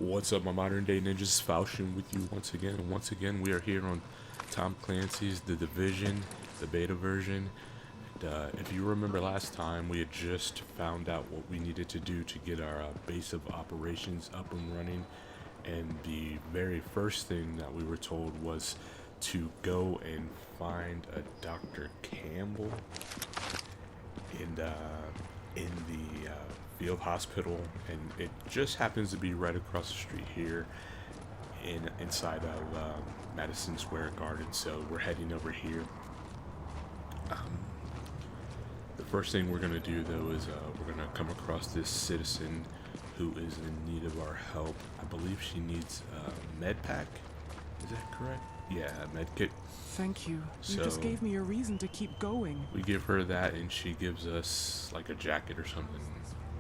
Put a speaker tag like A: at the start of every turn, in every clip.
A: What's up, my modern day ninjas? Falchion with you once again. And once again, we are here on Tom Clancy's The Division, the beta version. And, if you remember last time, we had just found out what we needed to do to get our base of operations up and running. And the very first thing that we were told was to go and find a Dr. Campbell in the field hospital, and it just happens to be right across the street here inside of Mad Sqr Gar. So we're heading over here. The first thing we're gonna do though is we're gonna come across this citizen who is in need of our help. I believe she needs a med pack. Is that correct? Yeah, a med kit.
B: Thank you. You just gave me a reason to keep going.
A: We give her that, and she gives us like a jacket or something.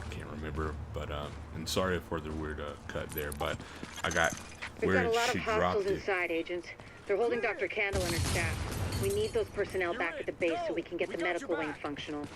A: I can't remember, but and sorry for the weird cut there, but I got
C: We've
A: where
C: got a lot
A: she
C: of
A: dropped
C: hostiles
A: it.
C: inside, Agent. They're holding Dr. Candle and her staff. We need those personnel back at the base so we can get the medical wing functional.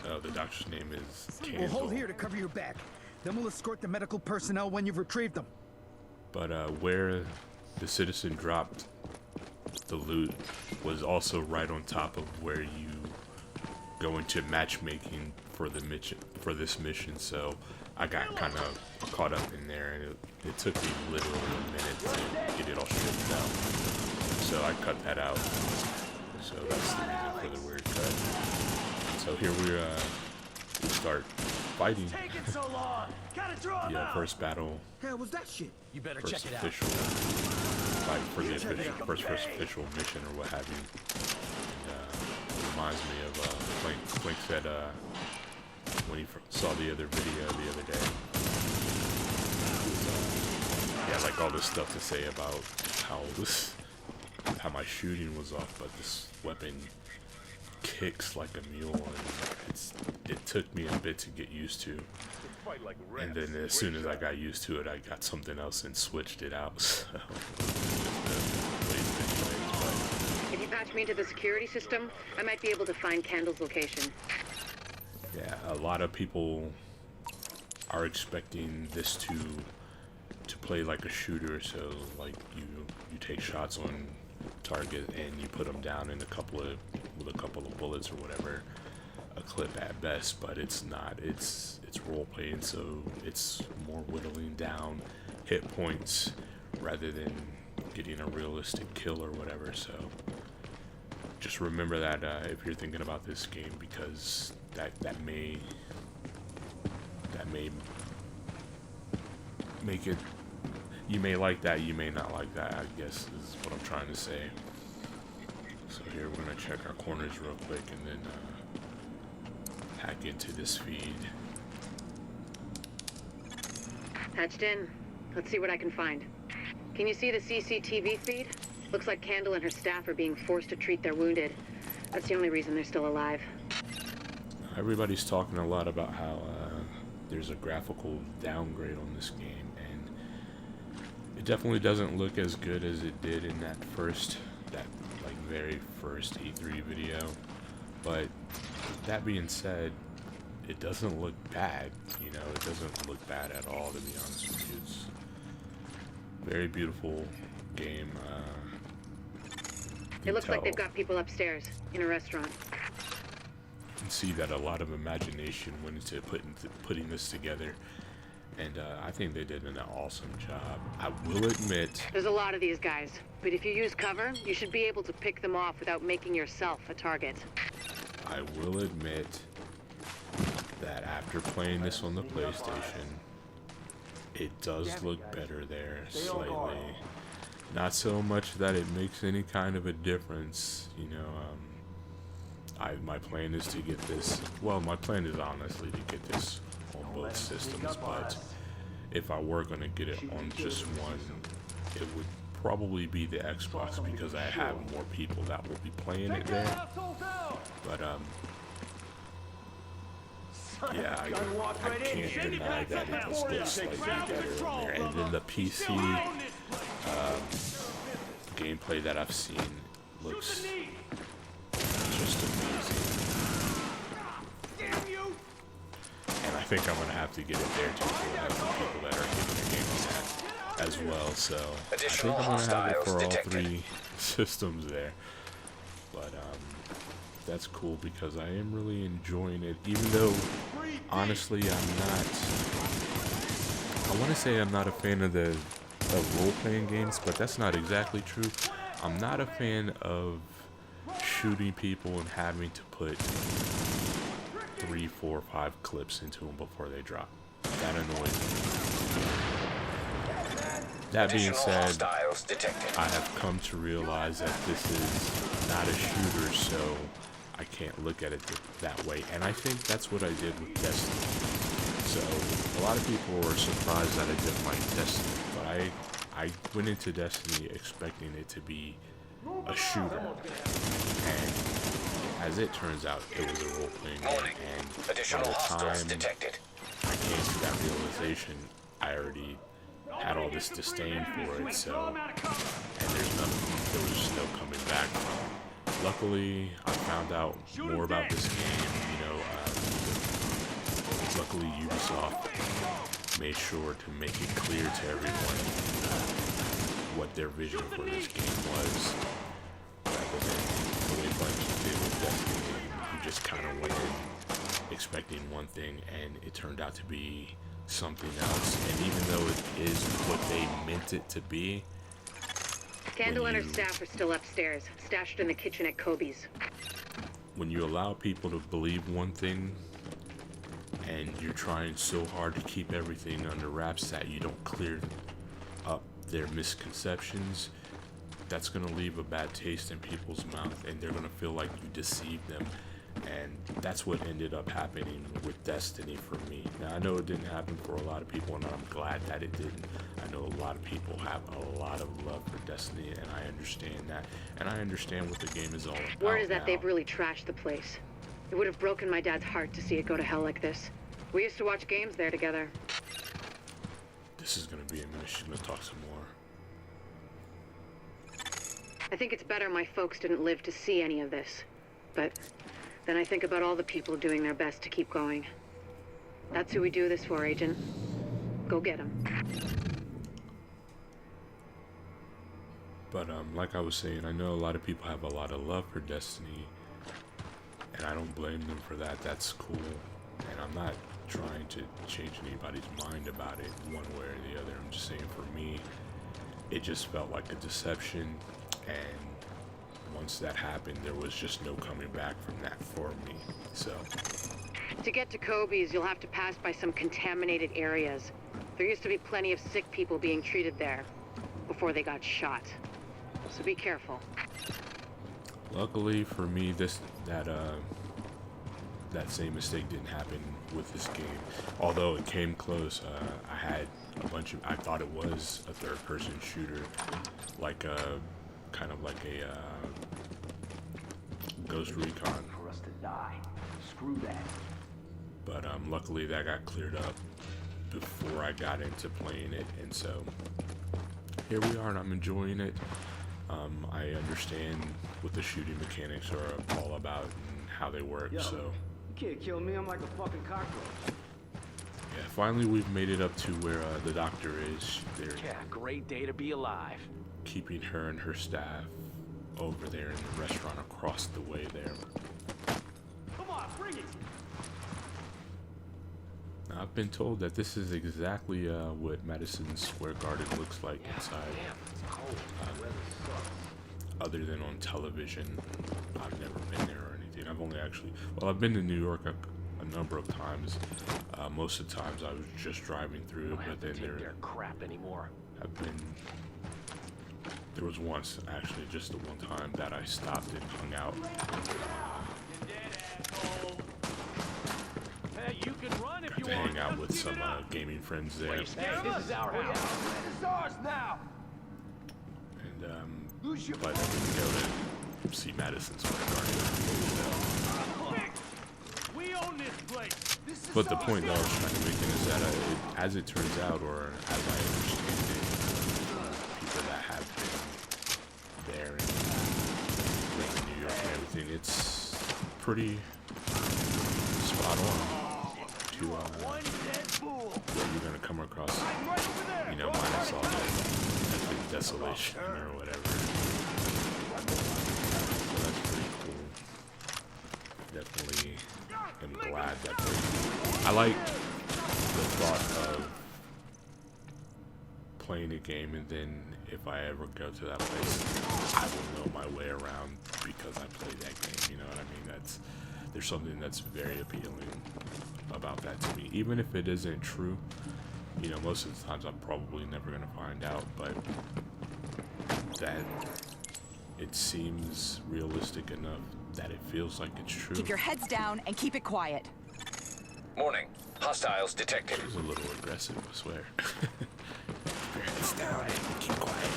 A: The doctor's name is
D: We'll
A: Campbell.
D: hold here to cover your back. Then we'll escort the medical personnel when you've retrieved them.
A: But where the citizen dropped the loot was also right on top of where you go into matchmaking for the mission, for this mission. So I got kind of caught up in there, and it took me literally a minute to get it all straightened out. So I cut that out. So that's the reason for the weird cut. So here we start fighting. Yeah, first battle.
D: Hell was that shit? You better
A: First
D: check it out.
A: official fight for the first official mission or what have you. And, it reminds me of Clank said when he saw the other video the other day. He had like all this stuff to say about how my shooting was off, but this weapon kicks like a mule, and it took me a bit to get used to. And then as soon as I got used to it, I got something else and switched it out. So
C: If you patch me into the security system, I might be able to find Candle's location.
A: yeah, a lot of people are expecting this to play like a shooter. So like you take shots on target and you put them down in with a couple of bullets or whatever, a clip at best. But it's not. It's role playing, so it's more whittling down hit points rather than getting a realistic kill or whatever. So just remember that if you're thinking about this game, because that may make it. You may like that, you may not like that, I guess is what I'm trying to say. So here we're gonna check our corners real quick and then hack into this feed.
C: Patched in. Let's see what I can find. Can you see the CCTV feed? Looks like Candle and her staff are being forced to treat their wounded. That's the only reason they're still alive.
A: Everybody's talking a lot about how there's a graphical downgrade on this game, and it definitely doesn't look as good as it did in that very first E3 video. But that being said, it doesn't look bad. You know, it doesn't look bad at all, to be honest with you. It's a very beautiful game.
C: It looks like they've got people upstairs in a restaurant.
A: You can see that a lot of imagination went into putting this together, and I think they did an awesome job. I will admit,
C: There's a lot of these guys, but if you use cover, you should be able to pick them off without making yourself a target.
A: I will admit that after playing this on the PlayStation, it does look better there slightly. Not so much that it makes any kind of a difference, you know. My plan is to get this. Well, my plan is honestly to get this on both systems, but if I were gonna get it on just one, it would probably be the Xbox, because I have more people that will be playing it there. But yeah, I can't deny that it just looks slightly better on there. And then the PC gameplay that I've seen looks just amazing. And I think I'm gonna have to get it there too for the people that are getting the game on that as well. So I think I'm gonna have it for all 3 systems there. But that's cool because I am really enjoying it, even though honestly I want to say I'm not a fan of the role-playing games, but that's not exactly true. I'm not a fan of shooting people and having to put 3, 4, 5 clips into them before they drop. That annoys me. That being said, I have come to realize that this is not a shooter, so I can't look at it that way. And I think that's what I did with Destiny. So a lot of people were surprised that I didn't like Destiny, but I went into Destiny expecting it to be a shooter, and as it turns out, it was a role-playing game. And by the time I came to that realization, I already had all this disdain for it. So, and there was just no coming back from it. Luckily, I found out more about this game. Luckily, Ubisoft made sure to make it clear to everyone what their vision for this game was, rather than the way Bungie did with Destiny. You just kind of went in expecting one thing, and it turned out to be something else. And even though it is what they meant it to be,
C: Candle and her staff are still upstairs, stashed in the kitchen at Kobe's.
A: When you allow people to believe one thing, and you're trying so hard to keep everything under wraps that you don't clear up their misconceptions, that's going to leave a bad taste in people's mouth, and they're going to feel like you deceived them. And that's what ended up happening with Destiny for me. Now, I know it didn't happen for a lot of people, and I'm glad that it didn't. I know a lot of people have a lot of love for Destiny, and I understand that. And I understand what the game is all about.
C: Word is that they've really trashed the place. It would have broken my dad's heart to see it go to hell like this. We used to watch games there together.
A: This is going to be a minute. She's going to talk some more.
C: I think it's better my folks didn't live to see any of this. But then I think about all the people doing their best to keep going. That's who we do this for, Agent. Go get them.
A: But like I was saying, I know a lot of people have a lot of love for Destiny, and I don't blame them for that. That's cool, and I'm not trying to change anybody's mind about it one way or the other. I'm just saying, for me, it just felt like a deception, and once that happened, there was just no coming back from that for me. So
C: to get to Kobe's, you'll have to pass by some contaminated areas. There used to be plenty of sick people being treated there before they got shot. So be careful.
A: Luckily for me, that same mistake didn't happen with this game. Although it came close, I had a bunch of, I thought it was a third-person shooter, like kind of like a Ghost Recon.
E: For us to die. Screw that.
A: But luckily that got cleared up before I got into playing it, and so here we are, and I'm enjoying it. I understand what the shooting mechanics are all about and how they work.
E: Yo,
A: so
E: you can't kill me. I'm like a fucking cockroach.
A: yeah, finally we've made it up to where the doctor is. They're
E: Great day to be alive.
A: keeping her and her staff over there in the restaurant across the way there.
E: Come on, bring it.
A: Now, I've been told that this is exactly what Mad Sqr Garden looks like inside. Other than on television, I've never been there or anything. I've only actually, well, I've been to New York a number of times. Most of the times I was just driving through, but then there
E: crap anymore.
A: There was once, actually, just the one time that I stopped and hung out.
E: Hey, you can run if
A: Got to hang out with some gaming friends there.
E: This is our house.
D: It's ours now.
A: And but I didn't go to see Mad Sqr Garden.
E: We own this place.
A: But the point that I was trying to make is that as it turns out, or as I understand it, people that have been there and lived in New York and everything, it's pretty spot on. to, you're gonna come across, you know, minus all the desolation or whatever. So that's pretty cool. Definitely am glad that I like the thought of playing a game and then if I ever go to that place, I will know my way around because I played that game, you know what I mean? There's something that's very appealing about that to me. Even if it isn't true, you know, most of the times I'm probably never going to find out, but that it seems realistic enough that it feels like it's true.
F: Keep your heads down and keep it quiet.
G: Morning. Hostiles detected.
A: It was a little aggressive, I swear. Keep your heads down and keep quiet.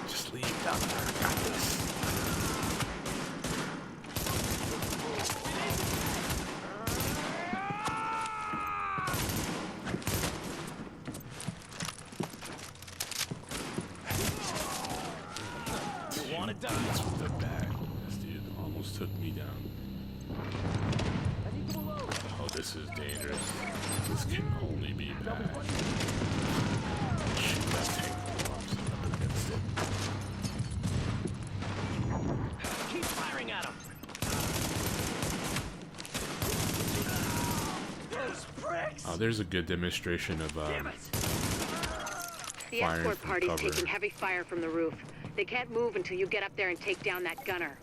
A: Just leave down there. I got this. That's with the bag. This dude almost took me down. Oh, this is dangerous. This can only be bad. Shoot that tank bombs up against it.
E: Keep firing at him. Those pricks!
A: Oh, there's a good demonstration of
C: The
A: firing
C: escort
A: from
C: party's
A: cover.
C: taking heavy fire from the roof. They can't move until you get up there and take down that gunner.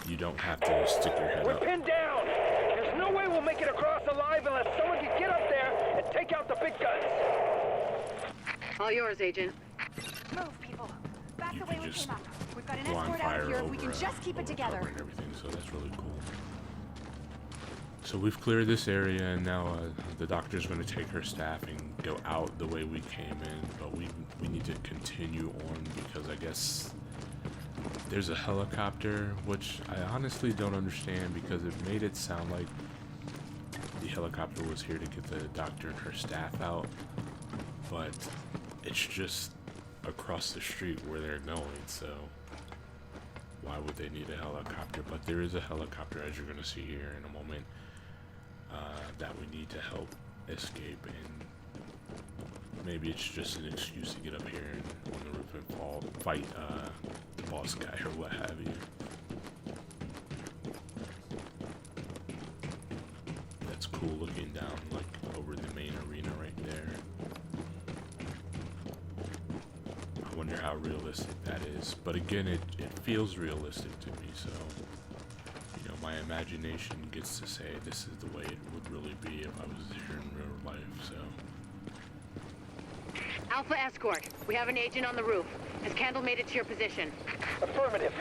A: You don't have to stick your head
H: We're
A: up.
H: pinned down. There's no way we'll make it across alive unless someone can get up there and take out the big guns.
C: All yours, Agent.
F: Move, people. Back
A: You
F: the way
A: can
F: we
A: just
F: came up. We've got an
A: go on
F: escort out
A: fire
F: of here.
A: over,
F: We can just keep it
A: over
F: together.
A: cover and everything, so that's really cool. So we've cleared this area, and now the doctor's going to take her staff and go out the way we came in, but we need to continue on because I guess there's a helicopter, which I honestly don't understand because it made it sound like the helicopter was here to get the doctor and her staff out, but it's just across the street where they're going, so why would they need a helicopter? But there is a helicopter, as you're going to see here in a moment, that we need to help escape, and maybe it's just an excuse to get up here and on the roof and fight the boss guy or what have you. That's cool looking down like over the main arena right there. I wonder how realistic that is, but again it feels realistic to me, so you know, my imagination gets to say this is the way it would really be if I was here in real life, so.
C: Alpha Escort, we have an agent on the roof. Has Candle made it to your position?
H: Affirmative.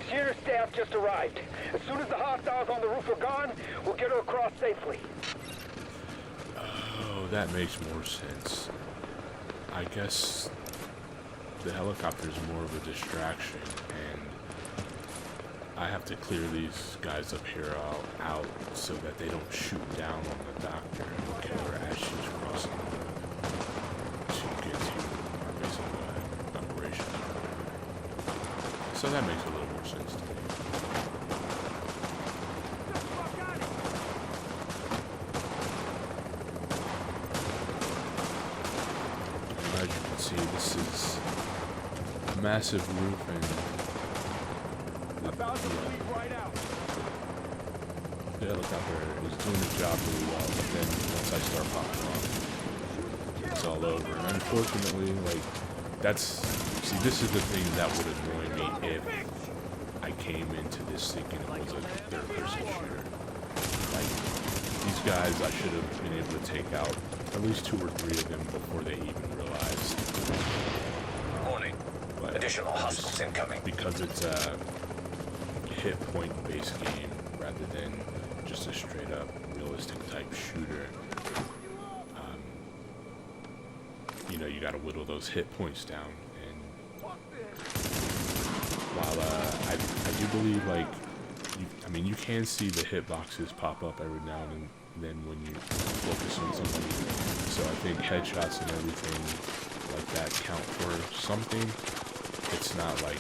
H: She and her staff just arrived. As soon as the hostiles on the roof are gone, we'll get her across safely.
A: Oh, that makes more sense. I guess the helicopter is more of a distraction, and I have to clear these guys up here out so that they don't shoot down on the doctor and kill her as she's crossing to get to our base of operation. So that makes a little more sense to me. And as you can see, this is a massive roof, and
E: About to bleed right out.
A: the helicopter is doing the job really well, but then once I start popping off, it's all over. And unfortunately, like, see, this is the thing that would annoy me if I came into this thinking it was a third-person shooter. Like, these guys, I should have been able to take out at least 2 or 3 of them before they even realized.
G: Warning.
A: But
G: Additional hostiles
A: just
G: incoming.
A: because it's a hit point based game rather than just a straight up realistic type shooter, you know, you gotta whittle those hit points down. And while I do believe, like, you can see the hit boxes pop up every now and then when you focus on somebody, so I think headshots and everything like that count for something. It's not like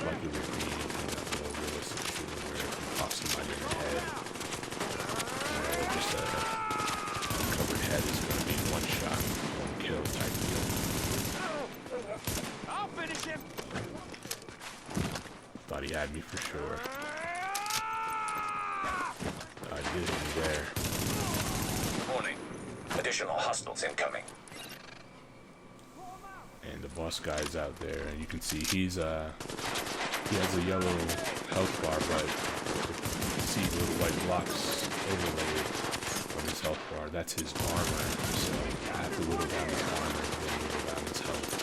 A: it would be in a real realistic shooter where if you pop somebody in the head, thought he had me for sure. I did him there.
G: Warning. Additional hostiles incoming.
A: And the boss guy's out there, and you can see he has a yellow health bar, but you can see little white blocks overlaid on his health bar. That's his armor, so I have to whittle down his armor and then whittle down his health.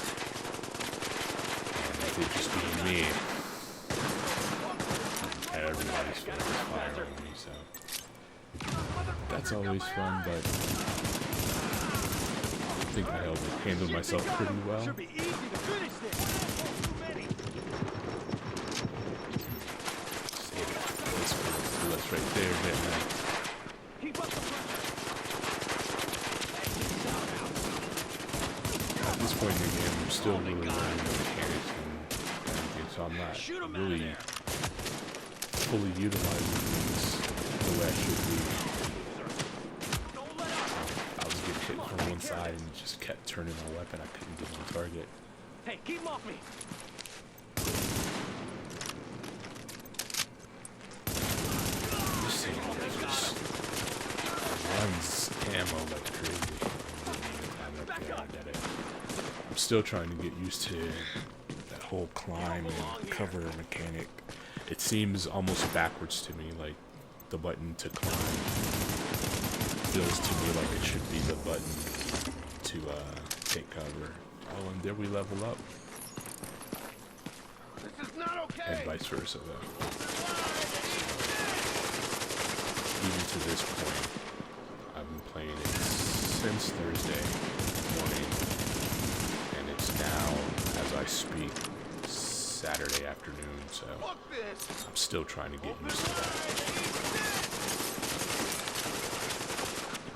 A: And if it just being me, everybody's firing me, so that's always fun, but I think I handled myself pretty well.
E: Should be easy to finish this. Too many.
A: That's right there, man.
E: Keep up the pressure.
A: At this point in the game, I'm still really learning the mechanics and everything, so I'm not really fully utilizing these the way I should be. I was getting hit from one side and just kept turning my weapon. I couldn't get on target.
E: Hey, keep him off me.
A: This thing just runs ammo like crazy. I'm still trying to get used to that whole climb and cover mechanic. It seems almost backwards to me, like the button to climb feels to me like it should be the button to take cover. Oh, and there we level up.
E: This is not okay.
A: And vice versa, though. Even to this point, I've been playing it since Thursday morning, and it's now, as I speak, Saturday afternoon, so I'm still trying to get used to that.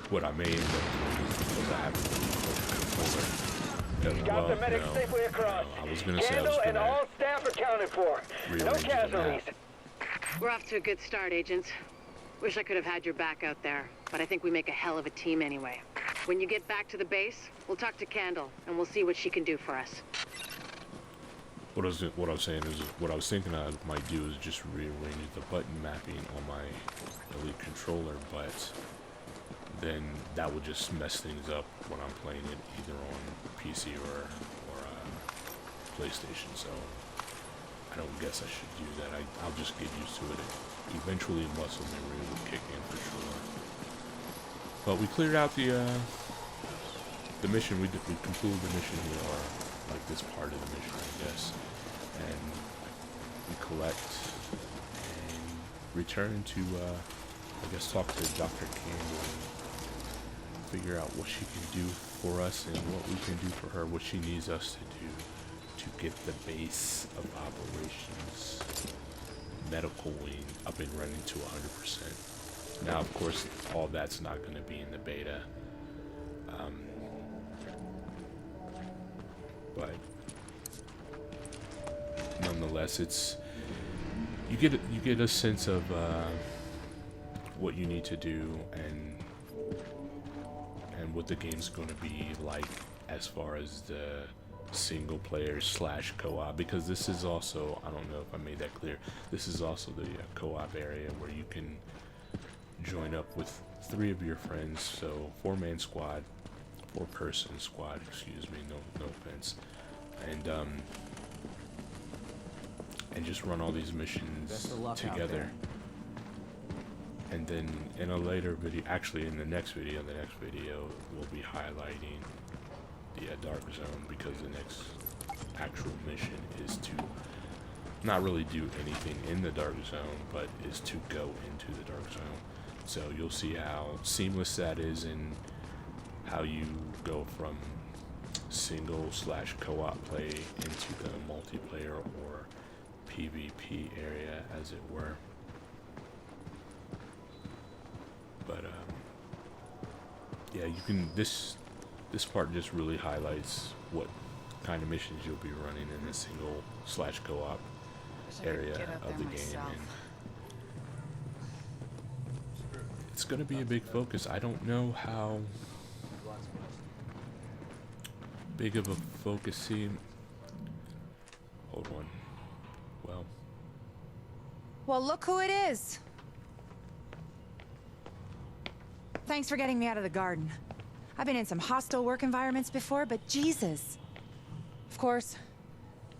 A: What I may end up doing is because I have a controller.
H: Got the medic safely across.
A: I was gonna say I was
H: Candle and
A: gonna
H: all staff accounted for. No
A: rearrange the
H: casualties.
A: map.
C: We're off to a good start, agents. Wish I could have had your back out there, but I think we make a hell of a team anyway. When you get back to the base, we'll talk to Candle, and we'll see what she can do for us.
A: What I was saying is, what I was thinking I might do is just rearrange the button mapping on my Elite controller, but then that would just mess things up when I'm playing it either on PC or PlayStation. So I don't guess I should do that. I'll just get used to it. Eventually, muscle memory will kick in for sure. But we cleared out the mission. We concluded the mission here, or like this part of the mission, I guess. And we collect and return to, I guess, talk to Dr. Campbell and figure out what she can do for us and what we can do for her, what she needs us to do to get the base of operations medical wing up and running to 100%. Now, of course, all that's not going to be in the beta. But nonetheless, it's you get a sense of what you need to do and what the game's going to be like as far as the single player / co-op, because this is also, I don't know if I made that clear, this is also the co-op area where you can join up with 3 of your friends, so 4-man squad, 4-person squad, excuse me, no offense, and just run all these missions together. And then in a later video, actually in the next video, we'll be highlighting the Dark Zone, because the next actual mission is to not really do anything in the Dark Zone, but is to go into the Dark Zone. So you'll see how seamless that is and how you go from single / co-op play into the multiplayer or PvP area, as it were. But yeah, you can, this part just really highlights what kind of missions you'll be running in the single / co-op area of the game, and it's going to be a big focus. I don't know how big of a focus. Hold on. Well,
F: well, look who it is. Thanks for getting me out of the garden. I've been in some hostile work environments before, but Jesus. Of course,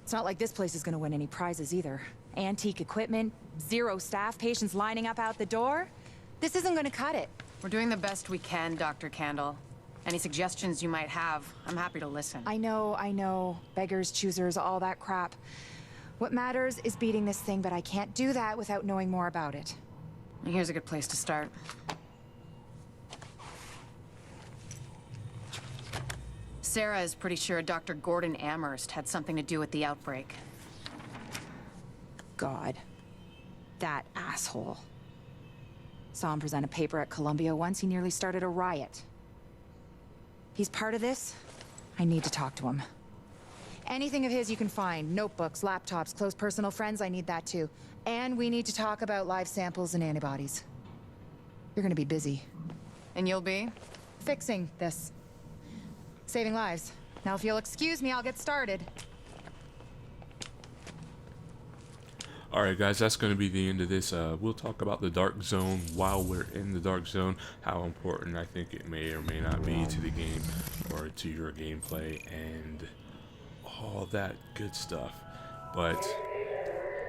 F: it's not like this place is gonna win any prizes either. Antique equipment, 0 staff, patients lining up out the door. This isn't gonna cut it.
I: We're doing the best we can, Dr. Candle. Any suggestions you might have, I'm happy to listen.
F: I know. Beggars, choosers, all that crap. What matters is beating this thing, but I can't do that without knowing more about it.
I: Here's a good place to start. Sarah is pretty sure Dr. Gordon Amherst had something to do with the outbreak.
F: God. That asshole. Saw him present a paper at Columbia once. He nearly started a riot. He's part of this. I need to talk to him. Anything of his you can find. Notebooks, laptops, close personal friends, I need that too. And we need to talk about live samples and antibodies. You're gonna be busy.
I: And you'll be?
F: Fixing this. Saving lives. Now if you'll excuse me, I'll get started.
A: Alright guys, that's going to be the end of this. We'll talk about the Dark Zone while we're in the Dark Zone, how important I think it may or may not be to the game or to your gameplay and all that good stuff. But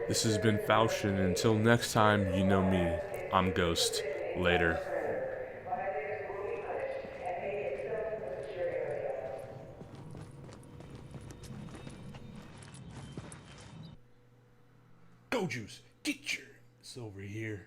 A: this has been Falchion. Until next time, you know me. I'm Ghost. Later. Go Juice, get your... It's over here.